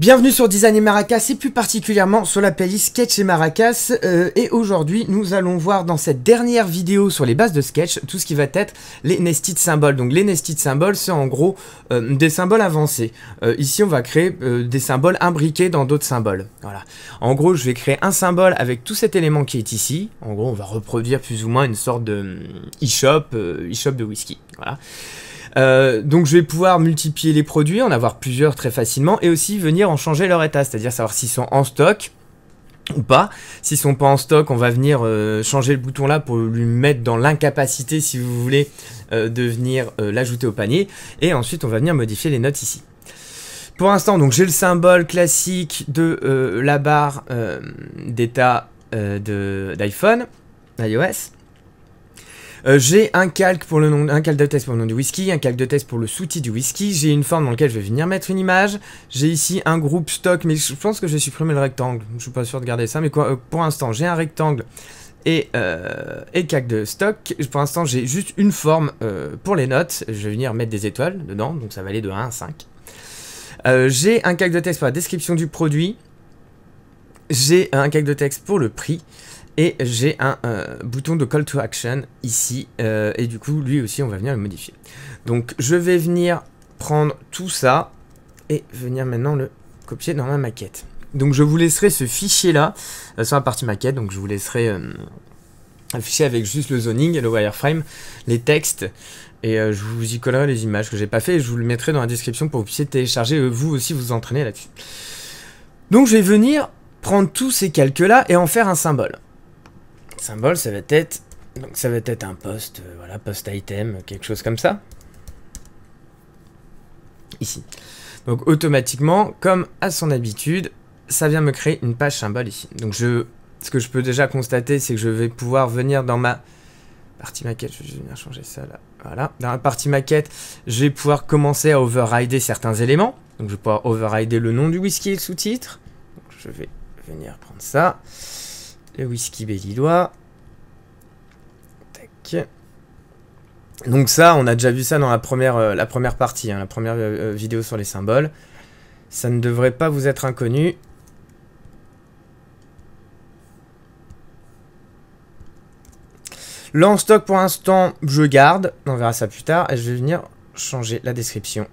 Bienvenue sur Design et Maracas et plus particulièrement sur la playlist Sketch et Maracas et aujourd'hui nous allons voir dans cette dernière vidéo sur les bases de Sketch tout ce qui va être les nested symboles. Donc les nested symboles c'est en gros des symboles avancés. Ici on va créer des symboles imbriqués dans d'autres symboles. Voilà. En gros je vais créer un symbole avec tout cet élément qui est ici. En gros on va reproduire plus ou moins une sorte de e-shop de whisky. Voilà. Donc je vais pouvoir multiplier les produits, en avoir plusieurs très facilement et aussi venir en changer leur état, c'est-à-dire savoir s'ils sont en stock ou pas. S'ils sont pas en stock, on va venir changer le bouton là pour lui mettre dans l'incapacité, si vous voulez, de venir l'ajouter au panier. Et ensuite on va venir modifier les notes ici. Pour l'instant donc j'ai le symbole classique de la barre d'état d'iPhone, iOS. J'ai un calque pour le nom, un calque de texte pour le nom du whisky, un calque de texte pour le sous-titre du whisky, j'ai une forme dans laquelle je vais venir mettre une image, j'ai ici un groupe stock, mais je pense que je vais supprimer le rectangle, je suis pas sûr de garder ça, mais quoi, pour l'instant j'ai un rectangle et calque de stock, pour l'instant j'ai juste une forme pour les notes, je vais venir mettre des étoiles dedans, donc ça va aller de 1 à 5. J'ai un calque de texte pour la description du produit, j'ai un calque de texte pour le prix, et j'ai un bouton de call to action ici, et du coup lui aussi on va venir le modifier. Donc je vais venir prendre tout ça et venir maintenant le copier dans ma maquette. Donc je vous laisserai ce fichier là sur la partie maquette, donc je vous laisserai un fichier avec juste le zoning et le wireframe, les textes, et je vous y collerai les images que j'ai pas fait et je vous le mettrai dans la description pour que vous puissiez télécharger vous aussi vous entraîner là-dessus. Donc je vais venir prendre tous ces calques là et en faire un symbole. Symbole, ça va être un post, voilà, post item, quelque chose comme ça. Ici. Donc automatiquement, comme à son habitude, ça vient me créer une page symbole ici. Donc ce que je peux déjà constater, c'est que je vais pouvoir venir dans ma partie maquette, je vais venir changer ça là. Voilà. Dans la partie maquette, je vais pouvoir commencer à overrider certains éléments. Donc je vais pouvoir overrider le nom du whisky et le sous-titre. Donc je vais venir prendre ça. Le whisky belillois. Tac. Donc ça, on a déjà vu ça dans la première partie, hein, la première vidéo sur les symboles. Ça ne devrait pas vous être inconnu. Là en stock pour l'instant, je garde. On verra ça plus tard. Et je vais venir changer la description.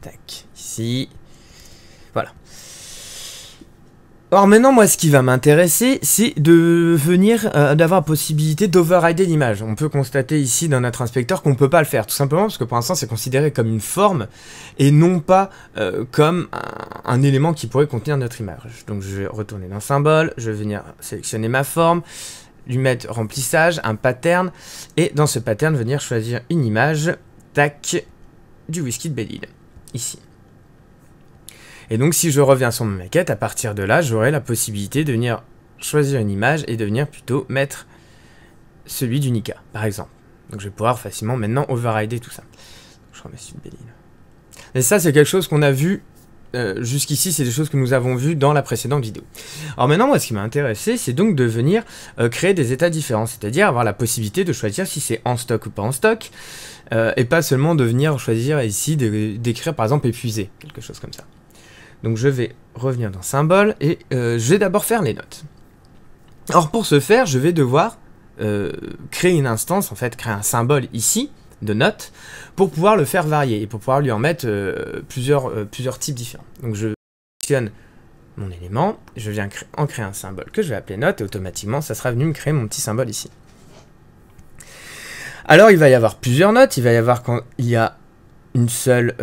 Tac, ici. Voilà. Alors maintenant, moi, ce qui va m'intéresser, c'est de venir, d'avoir la possibilité d'overrider l'image. On peut constater ici dans notre inspecteur qu'on ne peut pas le faire, tout simplement parce que pour l'instant, c'est considéré comme une forme et non pas comme un élément qui pourrait contenir notre image. Donc je vais retourner dans symbole, je vais venir sélectionner ma forme, lui mettre remplissage, un pattern, et dans ce pattern, venir choisir une image, tac, du whisky de Belle-Île. Ici. Et donc si je reviens sur ma maquette, à partir de là, j'aurai la possibilité de venir choisir une image et de venir plutôt mettre celui du Nika, par exemple. Donc je vais pouvoir facilement maintenant overrider tout ça. Je remets celui de Belle-Île. Et ça, c'est quelque chose qu'on a vu jusqu'ici, c'est des choses que nous avons vues dans la précédente vidéo. Alors maintenant, moi, ce qui m'a intéressé, c'est donc de venir créer des états différents, c'est-à-dire avoir la possibilité de choisir si c'est en stock ou pas en stock, et pas seulement de venir choisir ici d'écrire par exemple épuisé, quelque chose comme ça. Donc je vais revenir dans symbole et je vais d'abord faire les notes. Alors pour ce faire, je vais devoir créer une instance, en fait créer un symbole ici de notes pour pouvoir le faire varier et pour pouvoir lui en mettre plusieurs types différents. Donc je sélectionne mon élément, je viens en créer un symbole que je vais appeler note et automatiquement ça sera venu me créer mon petit symbole ici. Alors il va y avoir plusieurs notes, il va y avoir quand il y a une seule,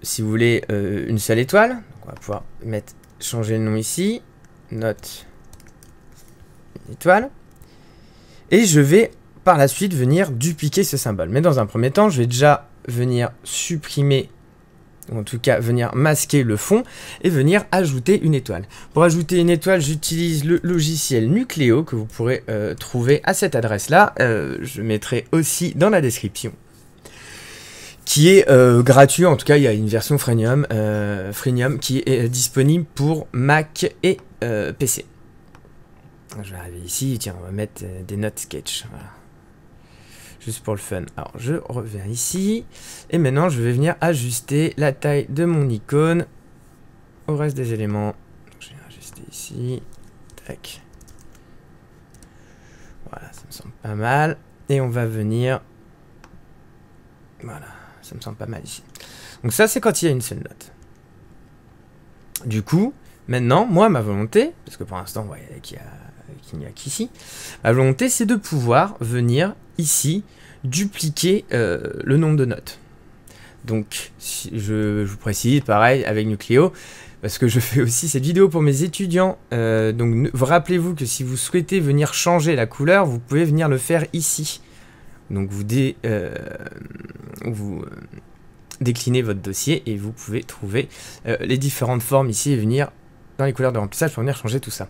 si vous voulez, une seule étoile. Donc on va pouvoir changer le nom ici, note, une étoile. Et je vais par la suite venir dupliquer ce symbole. Mais dans un premier temps, je vais déjà venir supprimer, ou en tout cas venir masquer le fond et venir ajouter une étoile. Pour ajouter une étoile, j'utilise le logiciel Nucleo que vous pourrez trouver à cette adresse-là. Je mettrai aussi dans la description. Qui est gratuit, en tout cas il y a une version freemium qui est disponible pour Mac et PC. Je vais arriver ici, tiens on va mettre des notes sketch, voilà. juste pour le fun. Alors, je reviens ici. Et maintenant, je vais venir ajuster la taille de mon icône au reste des éléments. Donc, je vais ajuster ici. Tac. Voilà, ça me semble pas mal. Et on va venir... Voilà, ça me semble pas mal ici. Donc ça, c'est quand il y a une seule note. Du coup, maintenant, moi, ma volonté, parce que pour l'instant, vous voyez qu'il n'y a qu'ici, ma volonté, c'est de pouvoir venir ici, dupliquer le nombre de notes. Donc, si je vous précise, pareil, avec Nucleo, parce que je fais aussi cette vidéo pour mes étudiants. Donc, rappelez-vous que si vous souhaitez venir changer la couleur, vous pouvez venir le faire ici. Donc, vous déclinez votre dossier et vous pouvez trouver les différentes formes ici et venir dans les couleurs de remplissage pour venir changer tout ça.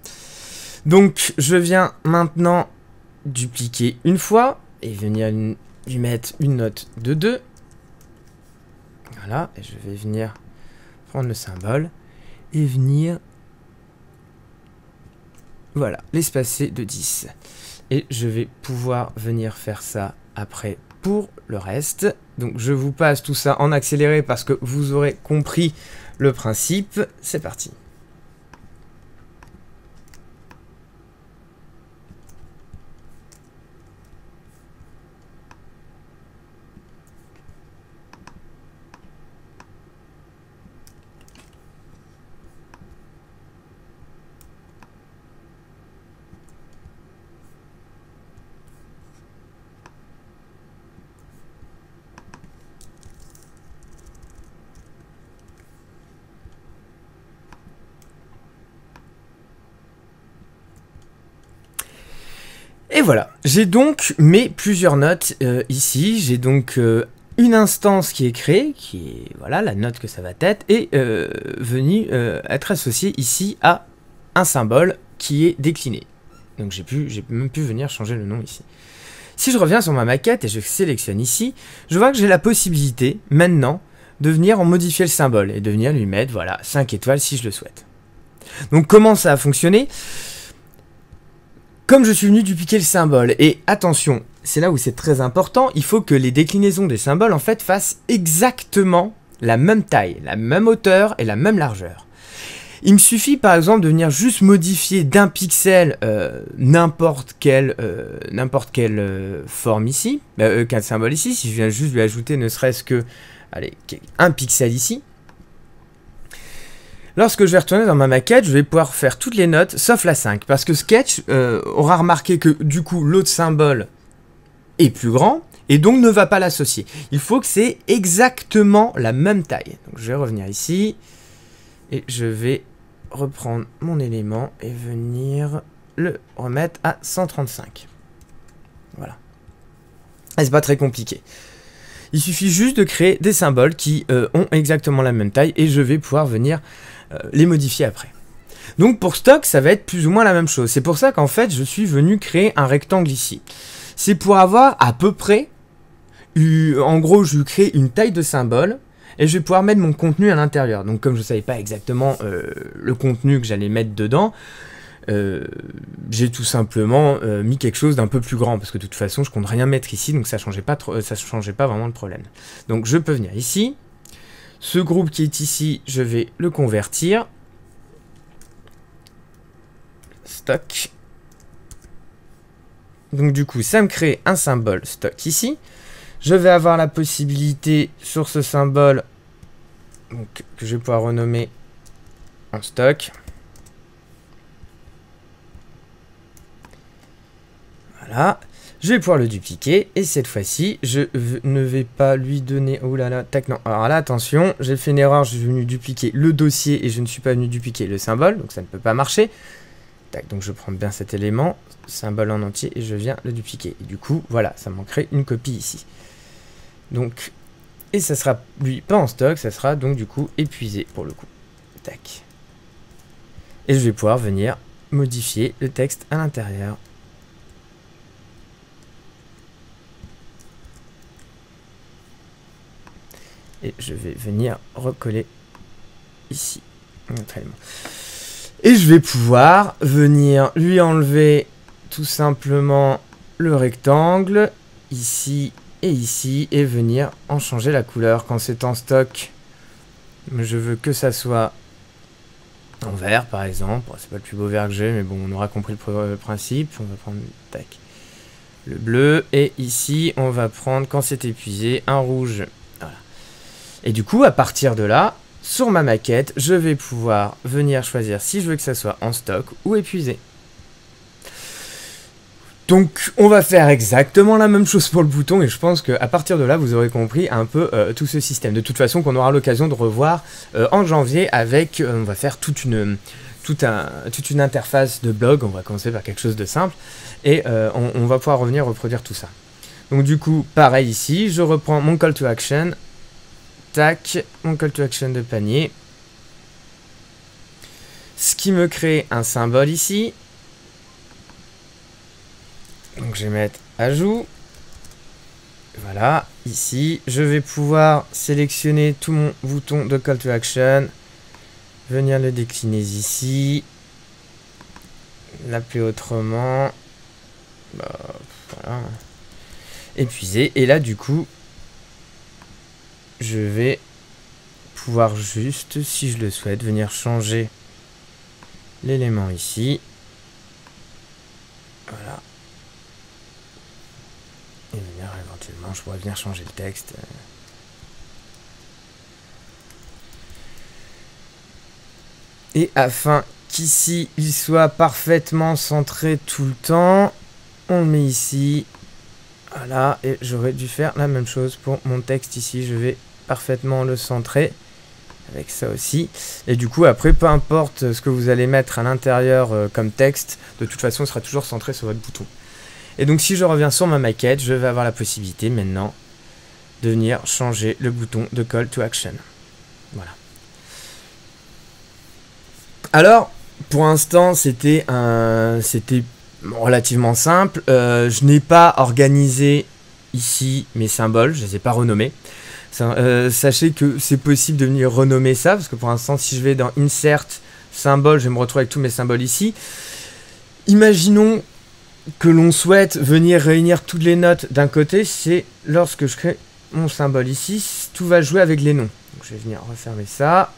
Donc, je viens maintenant dupliquer une fois et venir lui mettre une note de 2. Voilà, et je vais venir prendre le symbole et venir, voilà, l'espacer de 10. Et je vais pouvoir venir faire ça après pour le reste. Donc je vous passe tout ça en accéléré parce que vous aurez compris le principe. C'est parti. Et voilà, j'ai donc mes plusieurs notes ici, j'ai donc une instance qui est créée, qui est voilà la note que ça va être, et venue être associée ici à un symbole qui est décliné. Donc j'ai même pu venir changer le nom ici. Si je reviens sur ma maquette et je sélectionne ici, je vois que j'ai la possibilité maintenant de venir en modifier le symbole et de venir lui mettre voilà 5 étoiles si je le souhaite. Donc comment ça a fonctionné ? Comme je suis venu dupliquer le symbole, et attention, c'est là où c'est très important, il faut que les déclinaisons des symboles en fait fassent exactement la même taille, la même hauteur et la même largeur. Il me suffit par exemple de venir juste modifier d'un pixel n'importe quelle forme ici, qu'un symbole ici, si je viens juste lui ajouter ne serait-ce que allez, un pixel ici. Lorsque je vais retourner dans ma maquette, je vais pouvoir faire toutes les notes, sauf la 5. Parce que Sketch aura remarqué que, du coup, l'autre symbole est plus grand, et donc ne va pas l'associer. Il faut que c'est exactement la même taille. Donc je vais revenir ici, et je vais reprendre mon élément, et venir le remettre à 135. Voilà. Et c'est pas très compliqué. Il suffit juste de créer des symboles qui ont exactement la même taille, et je vais pouvoir venir les modifier après. Donc pour stock, ça va être plus ou moins la même chose. C'est pour ça qu'en fait, je suis venu créer un rectangle ici. C'est pour avoir à peu près, en gros, je crée une taille de symbole et je vais pouvoir mettre mon contenu à l'intérieur. Donc comme je ne savais pas exactement le contenu que j'allais mettre dedans, j'ai tout simplement mis quelque chose d'un peu plus grand parce que de toute façon, je compte rien mettre ici, donc ça changeait pas vraiment le problème. Donc je peux venir ici. Ce groupe qui est ici, je vais le convertir. Stock. Donc du coup, ça me crée un symbole stock ici. Je vais avoir la possibilité sur ce symbole donc, que je vais pouvoir renommer en stock. Voilà. Je vais pouvoir le dupliquer et cette fois-ci, je ne vais pas lui donner... Oh là là, tac, non. Alors là, attention, j'ai fait une erreur, je suis venu dupliquer le dossier et je ne suis pas venu dupliquer le symbole, donc ça ne peut pas marcher. Tac, donc je prends bien cet élément, symbole en entier, et je viens le dupliquer. Et du coup, voilà, ça manquerait une copie ici. Donc, et ça sera, lui, pas en stock, ça sera donc du coup épuisé pour le coup. Tac. Et je vais pouvoir venir modifier le texte à l'intérieur. Et je vais venir recoller ici notre élément. Et je vais pouvoir venir lui enlever tout simplement le rectangle ici et ici et venir en changer la couleur. Quand c'est en stock, je veux que ça soit en vert par exemple. C'est pas le plus beau vert que j'ai, mais bon, on aura compris le principe. On va prendre tac, le bleu, et ici on va prendre, quand c'est épuisé, un rouge. Voilà. Et du coup, à partir de là, sur ma maquette, je vais pouvoir venir choisir si je veux que ça soit en stock ou épuisé. Donc on va faire exactement la même chose pour le bouton, et je pense qu'à partir de là vous aurez compris un peu tout ce système. De toute façon qu'on aura l'occasion de revoir en janvier avec, on va faire toute une interface de blog. On va commencer par quelque chose de simple et on va pouvoir revenir reproduire tout ça. Donc du coup pareil ici, je reprends mon call to action, tac, mon call to action de panier, ce qui me crée un symbole ici. Donc je vais mettre ajout. Voilà, ici, je vais pouvoir sélectionner tout mon bouton de call to action, venir le décliner ici, l'appeler autrement, voilà, épuiser. Et là du coup, je vais pouvoir juste, si je le souhaite, venir changer l'élément ici. Voilà. Et venir éventuellement, je pourrais venir changer le texte. Et afin qu'ici, il soit parfaitement centré tout le temps, on le met ici. Voilà, et j'aurais dû faire la même chose pour mon texte ici. Je vais parfaitement le centrer avec ça aussi. Et du coup, après, peu importe ce que vous allez mettre à l'intérieur comme texte, de toute façon, il sera toujours centré sur votre bouton. Et donc si je reviens sur ma maquette, je vais avoir la possibilité maintenant de venir changer le bouton de call to action. Voilà. Alors, pour l'instant, c'était relativement simple. Je n'ai pas organisé ici mes symboles, je ne les ai pas renommés. Sachez que c'est possible de venir renommer ça, parce que pour l'instant, si je vais dans Insert, Symbole, je vais me retrouver avec tous mes symboles ici. Imaginons que l'on souhaite venir réunir toutes les notes d'un côté, c'est lorsque je crée mon symbole ici, tout va jouer avec les noms. Donc je vais venir refermer ça.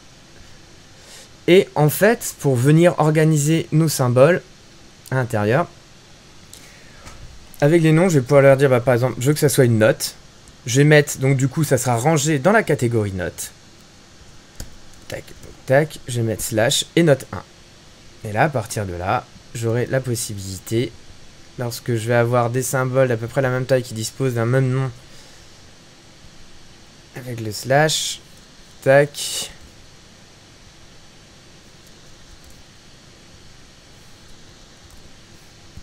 Et en fait, pour venir organiser nos symboles à l'intérieur, avec les noms, je vais pouvoir leur dire, bah, par exemple, je veux que ça soit une note. Je vais mettre, donc du coup, ça sera rangé dans la catégorie note. Tac, tac, je vais mettre slash et note 1. Et là, à partir de là, j'aurai la possibilité, lorsque je vais avoir des symboles d'à peu près la même taille qui disposent d'un même nom, avec le slash, tac.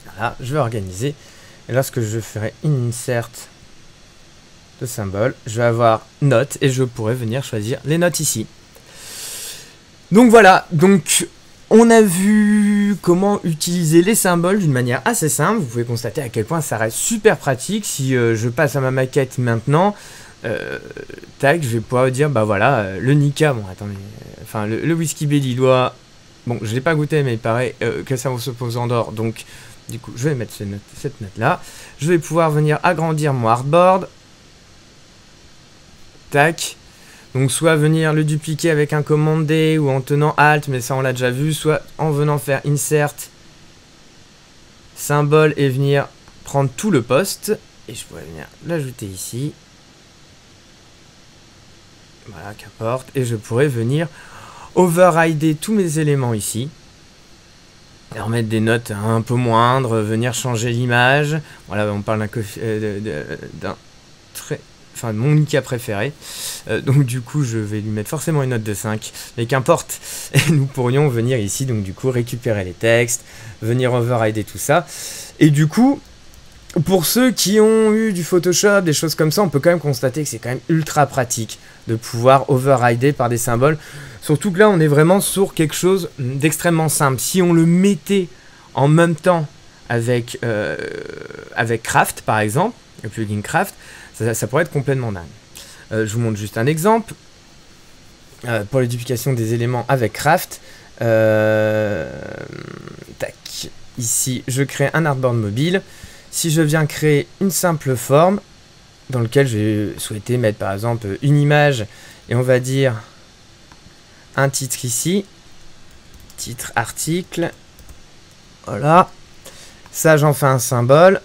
Voilà, je vais organiser. Et lorsque je ferai une insert de symbole, je vais avoir notes et je pourrai venir choisir les notes ici. Donc voilà, donc on a vu comment utiliser les symboles d'une manière assez simple. Vous pouvez constater à quel point ça reste super pratique. Si je passe à ma maquette maintenant, tac, je vais pouvoir dire, bah voilà, le Nika, bon attendez, enfin le Whisky Belly doit, bon je l'ai pas goûté mais il paraît que ça se pose en d'or, donc du coup je vais mettre cette note là. Je vais pouvoir venir agrandir mon artboard, tac. Donc soit venir le dupliquer avec un commande D ou en tenant Alt, mais ça on l'a déjà vu, soit en venant faire Insert, symbole et venir prendre tout le poste. Et je pourrais venir l'ajouter ici. Voilà, qu'importe. Et je pourrais venir overrider tous mes éléments ici. Et remettre des notes un peu moindres, venir changer l'image. Voilà, on parle d'un très... Enfin, mon Nika préféré. Donc du coup, je vais lui mettre forcément une note de 5. Mais qu'importe. Et nous pourrions venir ici, donc du coup, récupérer les textes, venir overrider tout ça. Et du coup, pour ceux qui ont eu du Photoshop, des choses comme ça, on peut quand même constater que c'est quand même ultra pratique de pouvoir overrider par des symboles. Surtout que là, on est vraiment sur quelque chose d'extrêmement simple. Si on le mettait en même temps avec Craft, par exemple, le plugin Craft, ça pourrait être complètement dingue. Je vous montre juste un exemple. Pour la duplication des éléments avec Craft, tac, ici je crée un artboard mobile. Si je viens créer une simple forme, dans laquelle je vais souhaiter mettre par exemple une image, et on va dire un titre ici, titre article, voilà, ça j'en fais un symbole,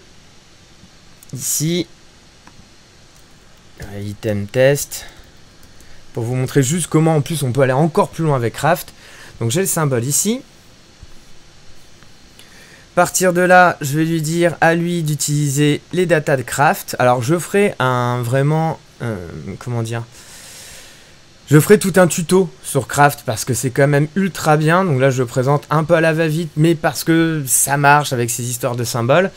ici, item test, pour vous montrer juste comment en plus on peut aller encore plus loin avec Craft. Donc j'ai le symbole ici. À partir de là, je vais lui dire à lui d'utiliser les datas de Craft. Alors je ferai comment dire, je ferai tout un tuto sur Craft parce que c'est quand même ultra bien. Donc là je le présente un peu à la va-vite, mais parce que ça marche avec ces histoires de symboles.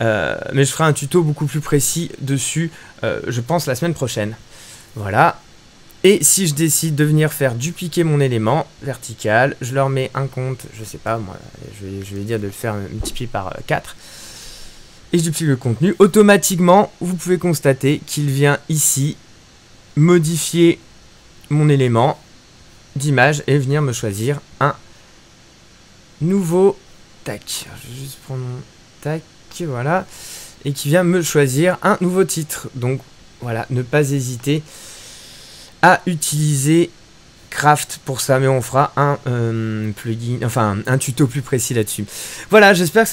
Mais je ferai un tuto beaucoup plus précis dessus, je pense la semaine prochaine. Voilà. Et si je décide de venir faire dupliquer mon élément vertical, je leur mets un compte, je sais pas moi, je vais dire de le faire multiplier par 4. Et je duplie le contenu. Automatiquement, vous pouvez constater qu'il vient ici modifier mon élément d'image et venir me choisir un nouveau tac. Je vais juste prendre mon tac, voilà. Et qui vient me choisir un nouveau titre. Donc voilà, ne pas hésiter à utiliser Craft pour ça, mais on fera un plugin, enfin un tuto plus précis là-dessus. Voilà, j'espère que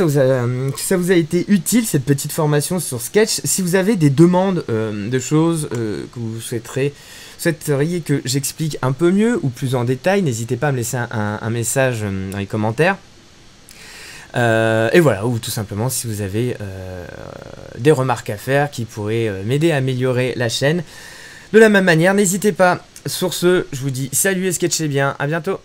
ça vous a été utile cette petite formation sur Sketch. Si vous avez des demandes de choses que vous souhaiteriez que j'explique un peu mieux ou plus en détail, n'hésitez pas à me laisser un message dans les commentaires. Et voilà, ou tout simplement si vous avez des remarques à faire qui pourraient m'aider à améliorer la chaîne. De la même manière, n'hésitez pas. Sur ce, je vous dis salut et sketchez bien. À bientôt.